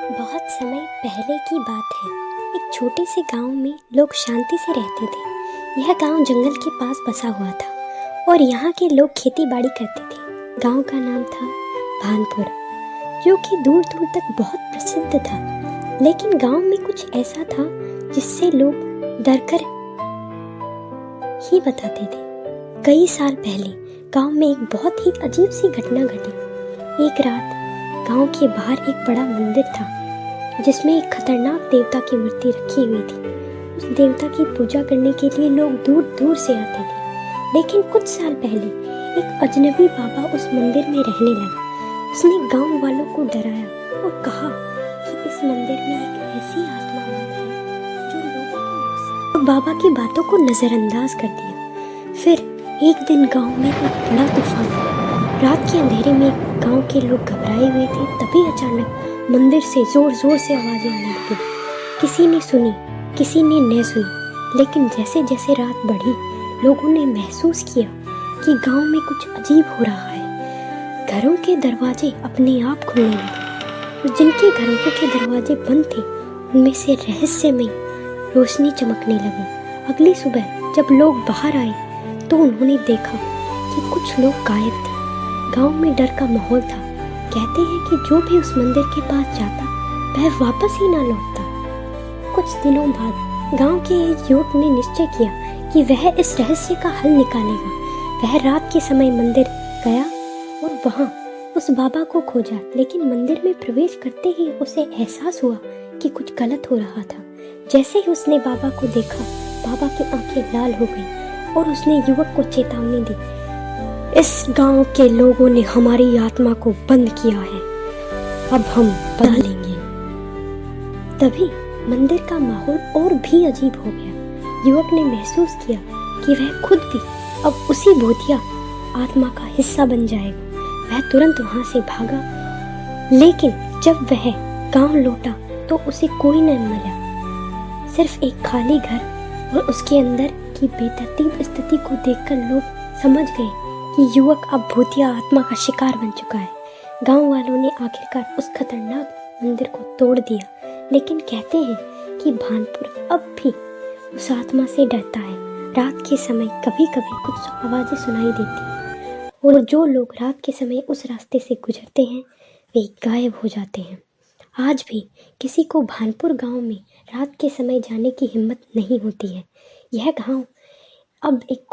बहुत समय पहले की बात है। एक छोटे से गांव में लोग शांति से रहते थे। यह गांव जंगल के पास बसा हुआ था और यहाँ के लोग खेती बाड़ी करते थे। गांव का नाम था भानपुर, जो कि दूर दूर तक बहुत प्रसिद्ध था। लेकिन गांव में कुछ ऐसा था जिससे लोग डरकर ही बताते थे। कई साल पहले गांव में एक बहुत ही अजीब सी घटना घटी। एक रात गांव के बाहर एक बड़ा मंदिर था जिसमें एक खतरनाक देवता की मूर्ति रखी हुई थी। उस देवता की पूजा करने के लिए लोग दूर दूर से आते थे। लेकिन कुछ साल पहले एक अजनबी बाबा उस मंदिर में रहने लगा। उसने गांव वालों को डराया और कहा कि इस मंदिर में एक ऐसी आत्मा है जो लोगों को बाबा की बातों को नजरअंदाज कर दिया। फिर एक दिन गांव में एक बड़ा तूफान आया। रात के अंधेरे में गांव के लोग घबराए हुए थे। तभी अचानक मंदिर से जोर जोर से आवाजें आने लगी। किसी ने सुनी, किसी ने नहीं सुनी। लेकिन जैसे जैसे रात बढ़ी, लोगों ने महसूस किया कि गांव में कुछ अजीब हो रहा है। घरों के दरवाजे अपने आप खुलने लगे। जिनके घरों के दरवाजे बंद थे उनमें से रहस्यमय रोशनी चमकने लगी। अगली सुबह जब लोग बाहर आए तो उन्होंने देखा कि कुछ लोग गायब थे। गांव में डर का माहौल था। कहते हैं कि जो भी उस मंदिर के पास जाता वह वापस ही ना लौटता। कुछ दिनों बाद गांव के एक युवक ने निश्चय किया कि वह इस रहस्य का हल निकालेगा। वह रात के समय मंदिर गया और वहां उस बाबा को खोजा। लेकिन मंदिर में प्रवेश करते ही उसे एहसास हुआ कि कुछ गलत हो रहा था। जैसे ही उसने बाबा को देखा, बाबा की आंखें लाल हो गईं और उसने युवक को चेतावनी दी, इस गांव के लोगों ने हमारी आत्मा को बंद किया है, अब हम बदलेंगे। तभी मंदिर का माहौल और भी अजीब हो गया। युवक ने महसूस किया कि वह खुद भी अब उसी भूतिया आत्मा का हिस्सा बन जाएगा। वह तुरंत वहां से भागा। लेकिन जब वह गांव लौटा तो उसे कोई न मिला, सिर्फ एक खाली घर। और उसके अंदर की बेतरतीब स्थिति को देखकर लोग समझ गए कि युवक अब भूतिया आत्मा का शिकार बन चुका है। गांव वालों ने आखिरकार उस खतरनाक मंदिर को तोड़ दिया। लेकिन कहते हैं कि भानपुर अब भी उस आत्मा से डरता है। रात के समय कभी कभी कुछ आवाजें सुनाई देती हैं और जो लोग रात के समय उस रास्ते से गुजरते हैं वे गायब हो जाते हैं। आज भी किसी को भानपुर गांव में रात के समय जाने की हिम्मत नहीं होती है। यह गांव अब एक